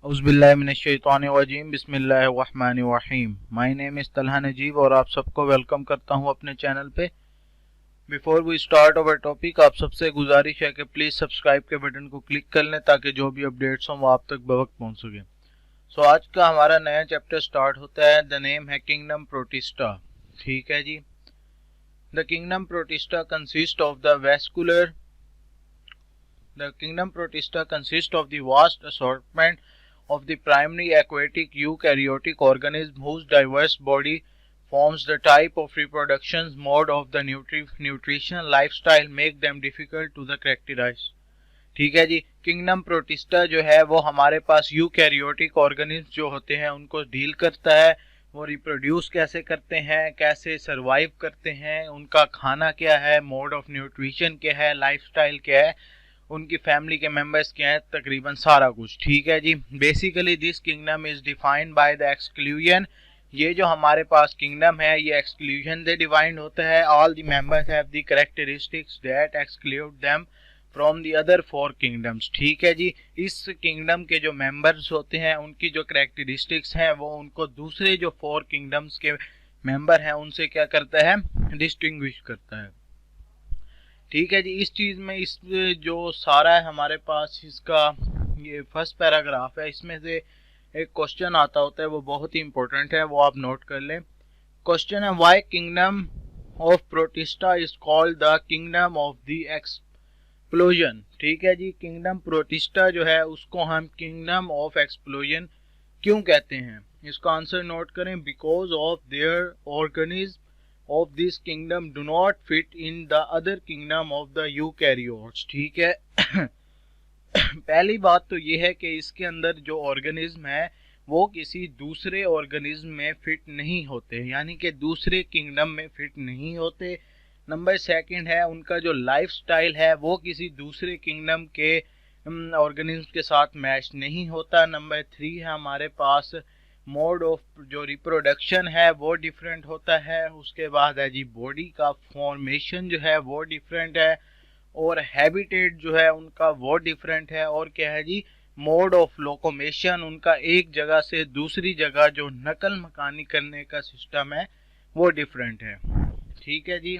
औज़ुबिल्लाहिमिनश्शैतानिर्रजीम बिस्मिल्लाहिर्रहमानिर्रहीम। My name is Talha Najeeb और आप सबको वेलकम करता हूं अपने चैनल पे। Before we start our topic, आप सबसे गुजारिश है कि प्लीज़ सब्सक्राइब के बटन को क्लिक कर लें ताकि जो भी अपडेट्स हों वो आप तक बवक्त पहुंच सके। सो आज का हमारा नया चैप्टर स्टार्ट होता है। द नेम है किंगडम प्रोटिस्टा। ठीक है जी। The kingdom Protista consist of the vascular The kingdom Protista consists of the vast assortment of the primary aquatic eukaryotic organism whose diverse body forms the type of reproduction mode of the nutritional lifestyle make them difficult to the characterize। ठीक है जी। Kingdom protista जो है वो हमारे पास eukaryotic organism जो होते हैं उनको डील करता है। वो रिप्रोड्यूस कैसे करते हैं, कैसे सरवाइव करते हैं, उनका खाना क्या है, मोड ऑफ न्यूट्रिशन क्या है, लाइफस्टाइल क्या है, उनकी फैमिली के मेंबर्स क्या हैं, तकरीबन सारा कुछ। ठीक है जी। Basically this kingdom is defined by the exclusion. ये जो हमारे पास किंगडम है ये एक्सक्लूजन से डिफाइंड होता है। All the members have the characteristics that exclude them from the other four kingdoms. ठीक है जी। इस किंगडम के जो मेंबर्स होते हैं उनकी जो कैरेक्टरिस्टिक्स हैं वो उनको दूसरे जो फोर किंगडम्स के मेंबर हैं उनसे क्या करता है, डिस्टिंग्विश करता है। ठीक है जी। इस चीज़ में इस जो सारा है हमारे पास इसका ये फर्स्ट पैराग्राफ है, इसमें से एक क्वेश्चन आता होता है वो बहुत ही इंपॉर्टेंट है, वो आप नोट कर लें। क्वेश्चन है why kingdom of protista is called the kingdom of the explosion. ठीक है जी। किंगडम प्रोटिस्टा जो है उसको हम किंगडम ऑफ एक्सप्लोजन क्यों कहते हैं, इसका आंसर नोट करें। Because of there organism of this kingdom do not fit in the other kingdom of the eukaryotes। ठीक है। पहली बात तो ये है कि इसके अंदर जो ऑर्गेनिज्म है वो किसी दूसरे ऑर्गेनिज्म में फिट नहीं होते, यानी कि दूसरे किंगडम में फिट नहीं होते। नंबर सेकंड है उनका जो लाइफ स्टाइल है वो किसी दूसरे किंगडम के ऑर्गेनिज्म के साथ मैच नहीं होता। नंबर थ्री है हमारे पास मोड ऑफ जो रिप्रोडक्शन है वो डिफरेंट होता है। उसके बाद है जी बॉडी का फॉर्मेशन जो है वो डिफरेंट है और हैबिटेट जो है उनका वो डिफरेंट है। और क्या है जी, मोड ऑफ लोकोमेशन, उनका एक जगह से दूसरी जगह जो नकल मकानी करने का सिस्टम है वो डिफरेंट है। ठीक है जी।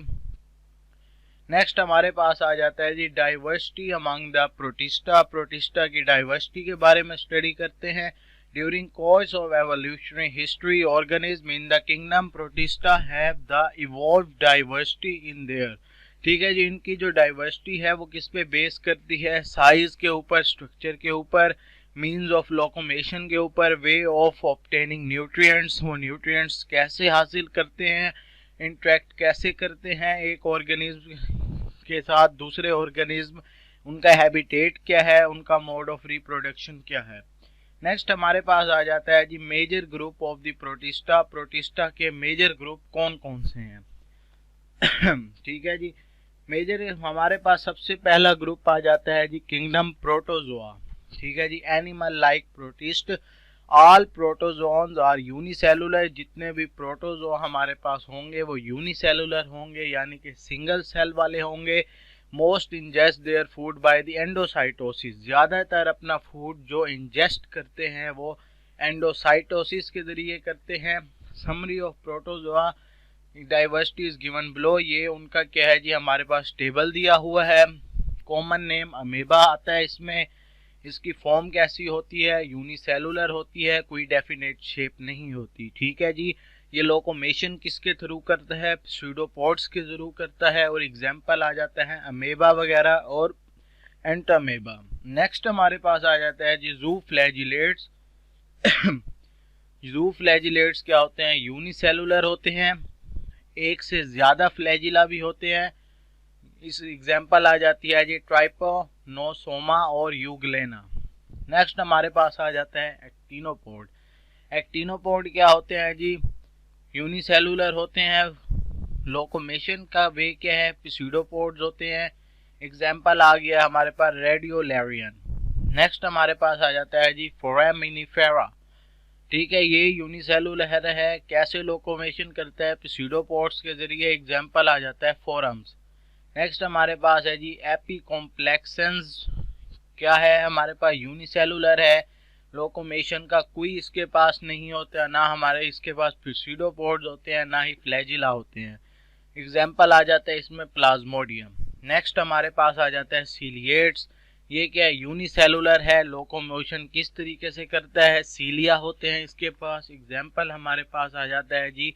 नेक्स्ट हमारे पास आ जाता है जी diversity among the protista. Protista की डाइवर्सिटी के बारे में स्टडी करते हैं। During course of evolutionary history, organisms in the kingdom Protista have the evolved diversity in their। ठीक है जी। इनकी जो डाइवर्सिटी है वो किस पे बेस करती है, साइज के ऊपर, स्ट्रक्चर के ऊपर, मीन्स ऑफ लोकोमेशन के ऊपर, वे ऑफ ऑब्टेनिंग न्यूट्रिएंट्स, वो न्यूट्रिएंट्स कैसे हासिल करते हैं, इंटरेक्ट कैसे करते हैं एक ऑर्गेनिज्म के साथ दूसरे ऑर्गेनिज्म, उनका हैबिटेट क्या है, उनका मोड ऑफ रिप्रोडक्शन क्या है। नेक्स्ट हमारे पास आ जाता है जी major group of the protista. Protista के मेजर ग्रुप कौन कौन से हैं। ठीक है जी। मेजर हमारे पास सबसे पहला ग्रुप आ जाता है जी किंगडम प्रोटोजोआ। ठीक है जी। Animal like protist. All protozoans are unicellular. जितने भी प्रोटोजोआ हमारे पास होंगे वो यूनिसेलुलर होंगे, यानी कि सिंगल सेल वाले होंगे। Most ingest their food by the endocytosis. ज़्यादातर अपना फूड जो इंजेस्ट करते हैं वो एंडोसाइटोसिस के जरिए करते हैं। Summary of protozoa diversity is given below. ये उनका क्या है जी हमारे पास टेबल दिया हुआ है। कॉमन नेम अमेबा आता है इसमें। इसकी फॉर्म कैसी होती है, यूनिसेलुलर होती है, कोई डेफिनेट शेप नहीं होती। ठीक है जी। ये लोकोमेशन किसके थ्रू करता है, स्यूडोपोड्स के थ्रू करता है। और एग्जाम्पल आ जाता है अमेबा वगैरह और एंटामेबा। नेक्स्ट हमारे पास आ जाता है जी ज़ूफ्लैजिलेट्स। ज़ूफ्लैजिलेट्स क्या होते हैं, यूनिसेलुलर होते हैं, एक से ज़्यादा फ्लैजिला भी होते हैं। इस एग्जाम्पल आ जाती है जी ट्राइपोनोसोमा और यूग्लेना। नेक्स्ट हमारे पास आ जाता है एक्टिनोपोड। एक्टिनोपोड क्या होते हैं जी, यूनिसेलुलर होते हैं। लोकोमेशन का वे क्या है, प्स्यूडोपोड्स होते हैं। एग्जाम्पल आ गया हमारे पास रेडियोलैरियन। नेक्स्ट हमारे पास आ जाता है जी फोरामिनिफेरा। ठीक है। ये यूनिसेलुलर है, कैसे लोकोमेशन करता है, प्स्यूडोपोड्स के जरिए। एग्जाम्पल आ जाता है फोरम्स। नेक्स्ट हमारे पास है जी एपिकॉम्प्लेक्सेंस। क्या है हमारे पास, यूनिसेलुलर है, लोकोमेशन का कोई इसके पास नहीं होता है, ना हमारे इसके पास स्यूडोपोड्स होते हैं, ना ही फ्लैजिला होते हैं। एग्जाम्पल आ जाता है इसमें प्लाज्मोडियम। नेक्स्ट हमारे पास आ जाता है सीलिएट्स। ये क्या है, यूनिसेलुलर है। लोकोमोशन किस तरीके से करता है, सीलिया होते हैं इसके पास। एग्जाम्पल हमारे पास आ जाता है जी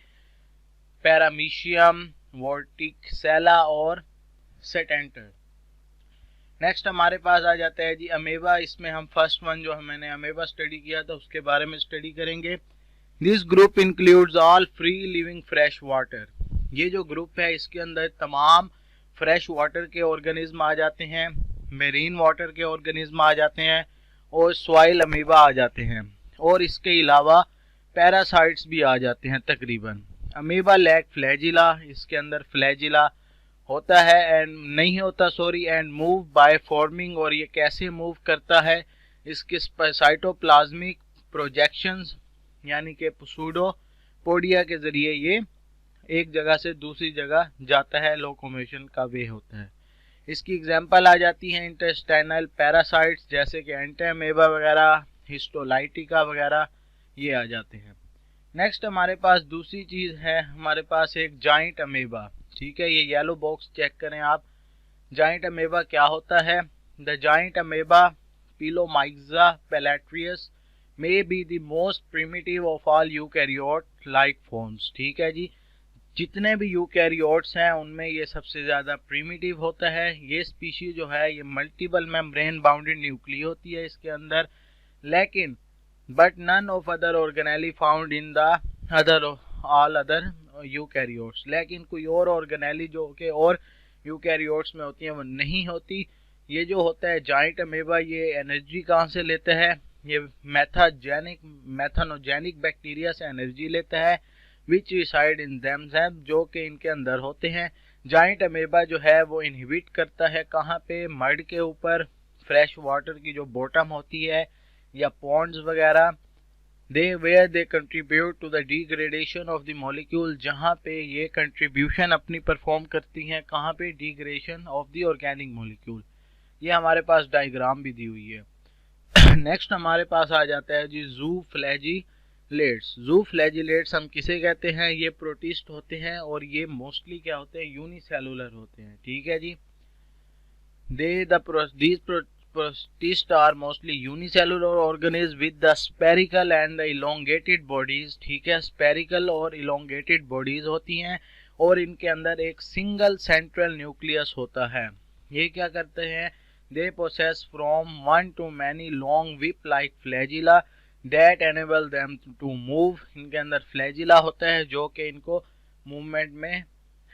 पैरामीशियम, वोर्टिसेला और सेटेंटर। नेक्स्ट हमारे पास आ जाता है जी अमेबा। इसमें हम फर्स्ट वन जो मैंने अमेबा स्टडी किया था उसके बारे में स्टडी करेंगे। This group includes all free living fresh water. ये जो ग्रुप है इसके अंदर तमाम फ्रेश वाटर के ऑर्गेनिज्म आ जाते हैं, मेरीन वाटर के ऑर्गेनिज्म आ जाते हैं और सॉइल अमीबा आ जाते हैं, और इसके अलावा पैरासाइट्स भी आ जाते हैं तकरीबन। अमीबा लैक फ्लैजिला, इसके अंदर फ्लैजिला होता है एंड नहीं होता sorry and move by forming. और ये कैसे मूव करता है, इसके साइटोप्लाज्मिक प्रोजेक्शंस यानी कि स्यूडोपोडिया के जरिए ये एक जगह से दूसरी जगह जाता है, लोकोमोशन का वे होता है। इसकी एग्जांपल आ जाती है इंटेस्टाइनल पैरासाइट्स जैसे कि एंटीअमीबा वगैरह, हिस्टोलाइटिका वगैरह, ये आ जाते हैं। नेक्स्ट हमारे पास दूसरी चीज है, हमारे पास एक जाइंट अमीबा। ठीक है, ये येलो बॉक्स चेक करें आप। जाइंट अमीबा क्या होता है? The giant amoeba Pelomyxa palustris may be the most primitive of all eukaryote like forms। ठीक है जी, जितने भी यूकैरियोट्स हैं उनमें ये सबसे ज़्यादा प्रिमिटिव होता है। ये स्पीशीज जो है ये मल्टीपल मेम्ब्रेन बाउंडेड न्यूक्ली होती है इसके अंदर, लेकिन but none of other organelle found in the other all other eukaryotes. लेकिन कोई और ऑर्गेनेली जो कि और यूकैरियोट्स में होती है वो नहीं होती। ये जो होता है जाइंट अमीबा, ये एनर्जी कहाँ से लेता है? ये मैथनोजेनिक बैक्टीरिया से एनर्जी लेता है विच रिसाइड इन देमसेल्व्स, जो कि इनके अंदर होते हैं। जाइंट अमीबा जो है वो इनहिबिट करता है कहाँ पे? मड के ऊपर, फ्रेश वाटर की जो बॉटम होती है या पॉन्ड्स वगैरह। They contribute to the degradation of the molecule, जहाँ पे ये कंट्रीब्यूशन अपनी परफॉर्म करती हैं कहाँ पे? Degradation of the organic molecule. ये हमारे पास डायग्राम भी दी हुई है। नेक्स्ट हमारे पास आ जाता है जी ज़ूफ्लैजिलेट्स। ज़ूफ्लैजिलेट्स हम किसे कहते हैं? ये प्रोटिस्ट होते हैं और ये मोस्टली क्या होते हैं? यूनिसेलुलर होते हैं। ठीक है जी, these protists are mostly unicellular organisms with the spherical and the elongated bodies। ठीक है, spherical और elongated bodies होती हैं और इनके अंदर एक सिंगल सेंट्रल न्यूक्लियस होता है। ये क्या करते हैं? They possess from one to many long whip-like flagella that enable them to move। इनके अंदर फ्लैजिला होता है जो कि इनको मूवमेंट में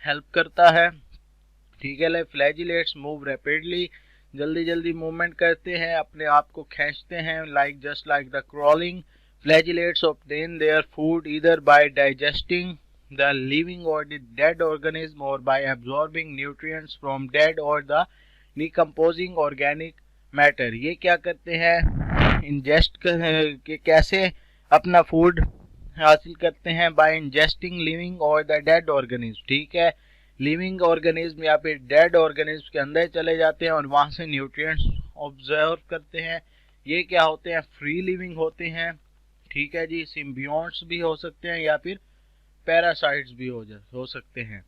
हेल्प करता है। ठीक है, फ्लैजिलेट्स मूव रैपिडली, जल्दी जल्दी मूवमेंट करते हैं, अपने आप को खींचते हैं, like just like the crawling. Flagellates obtain their food either by digesting the living or the dead organism or by absorbing nutrients from dead or the decomposing organic matter. ये क्या करते हैं? इंजेस्ट के कैसे अपना फूड हासिल करते हैं? बाय इंजेस्टिंग लिविंग और द डेड ऑर्गेनिज्म। ठीक है, लिविंग ऑर्गेनिज्म या फिर डेड ऑर्गेनिज्म के अंदर चले जाते हैं और वहाँ से न्यूट्रिएंट्स ऑब्जर्व करते हैं। ये क्या होते हैं? फ्री लिविंग होते हैं। ठीक है जी, सिम्बियोट्स भी हो सकते हैं या फिर पैरासाइट्स भी हो सकते हैं।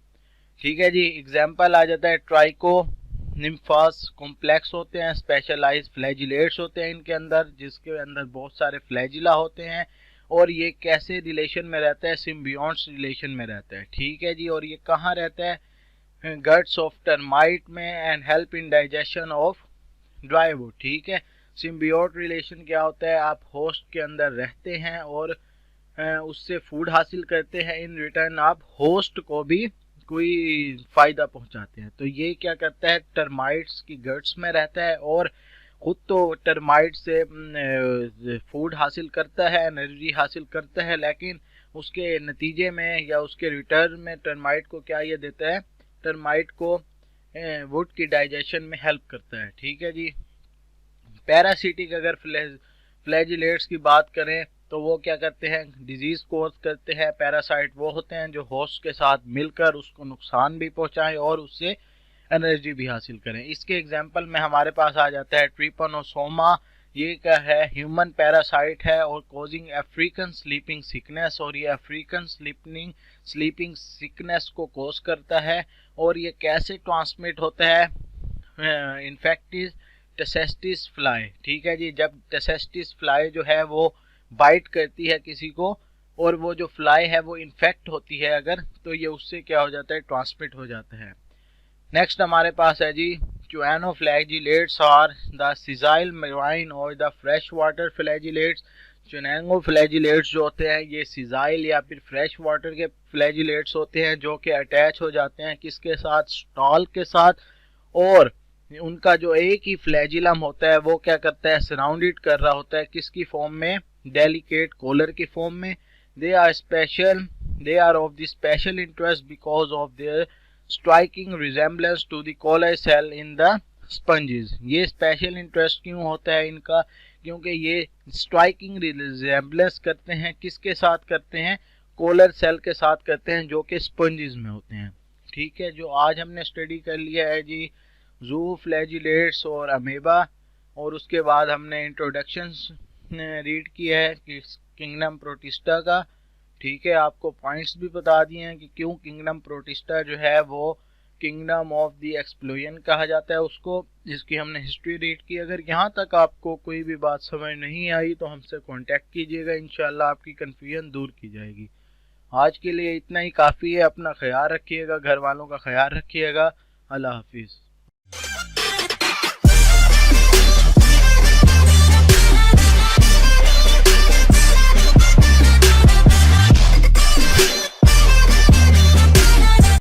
ठीक है जी, एग्जाम्पल आ जाता है ट्राइको निम्फास कॉम्प्लेक्स होते हैं, स्पेशलाइज्ड फ्लैजिलेट्स होते हैं इनके अंदर, जिसके अंदर बहुत सारे फ्लैजिला होते हैं और ये कैसे रिलेशन में रहता है? सिम्बियोट्स रिलेशन में रहता है। ठीक है जी, और ये कहाँ रहता है? गट्स ऑफ टर्माइट में and help in digestion of dry would. ठीक है, सिम्बियोट रिलेशन क्या होता है? आप होस्ट के अंदर रहते हैं और उससे फूड हासिल करते हैं, इन रिटर्न आप होस्ट को भी कोई फायदा पहुंचाते हैं। तो ये क्या करता है? टर्माइट्स की गट्स में रहता है और खुद तो टर्माइट से फूड हासिल करता है, एनर्जी हासिल करता है, लेकिन उसके नतीजे में या उसके रिटर्न में टर्माइट को क्या ये देता है? टर्माइट को वुड की डाइजेशन में हेल्प करता है। ठीक है जी, पैरासिटिक अगर फ्लैजिलेट्स की बात करें तो वो क्या करते हैं? डिजीज कोज करते हैं। पैरासाइट वो होते हैं जो होस्ट के साथ मिलकर उसको नुकसान भी पहुंचाएं और उससे एनर्जी भी हासिल करें। इसके एग्जांपल में हमारे पास आ जाता है ट्रिपनोसोमा, ये क्या है, ह्यूमन पैरासाइट है और कॉजिंग अफ्रीकन स्लीपिंग सिकनेस, और ये अफ्रीकन स्लीपिंग सिकनेस को कॉज करता है। और ये कैसे ट्रांसमिट होता है, इन्फेक्टिव टेसेस्टिस फ्लाई, ठीक है जी। जब टेसेस्टिस फ्लाई जो है वो बाइट करती है किसी को और वो जो फ्लाई है वो इन्फेक्ट होती है अगर, तो ये उससे क्या हो जाता है, ट्रांसमिट हो जाता है। नेक्स्ट हमारे पास है जी Zooflagellates are the sessile marine और the freshwater flagellates। Zooflagellates जो होते हैं ये सिजाइल या फिर फ्रेश वाटर के फ्लैजिलेट्स होते हैं जो कि अटैच हो जाते हैं किसके साथ, स्टॉल के साथ, और उनका जो एक ही फ्लैजिलम होता है वो क्या करता है, सराउंडेड कर रहा होता है किसकी फॉर्म में, डेलिकेट कॉलर की फॉर्म में। They are of the special interest because of their striking resemblance to the collar cell in the sponges. ये स्पेशल इंटरेस्ट क्यों होता है इनका, क्योंकि ये स्ट्राइकिंग रिजेम्बलेंस करते हैं, किसके साथ करते हैं, कॉलर सेल के साथ करते हैं जो कि स्पंजेस में होते हैं। ठीक है, जो आज हमने स्टडी कर लिया है जी ज़ूफ्लैजिलेट्स और अमेबा, और उसके बाद हमने इंट्रोडक्शन रीड किया है कि किंगडम प्रोटिस्टा का। ठीक है, आपको पॉइंट्स भी बता दिए हैं कि क्यों किंगडम प्रोटिस्टा जो है वो किंगडम ऑफ द एक्सप्लोजन कहा जाता है उसको, जिसकी हमने हिस्ट्री रीड की। अगर यहाँ तक आपको कोई भी बात समझ नहीं आई तो हमसे कांटेक्ट कीजिएगा, इंशाल्लाह आपकी कन्फ्यूजन दूर की जाएगी। आज के लिए इतना ही काफ़ी है। अपना ख्याल रखिएगा, घर वालों का ख्याल रखिएगा। अल्लाह हाफिज़।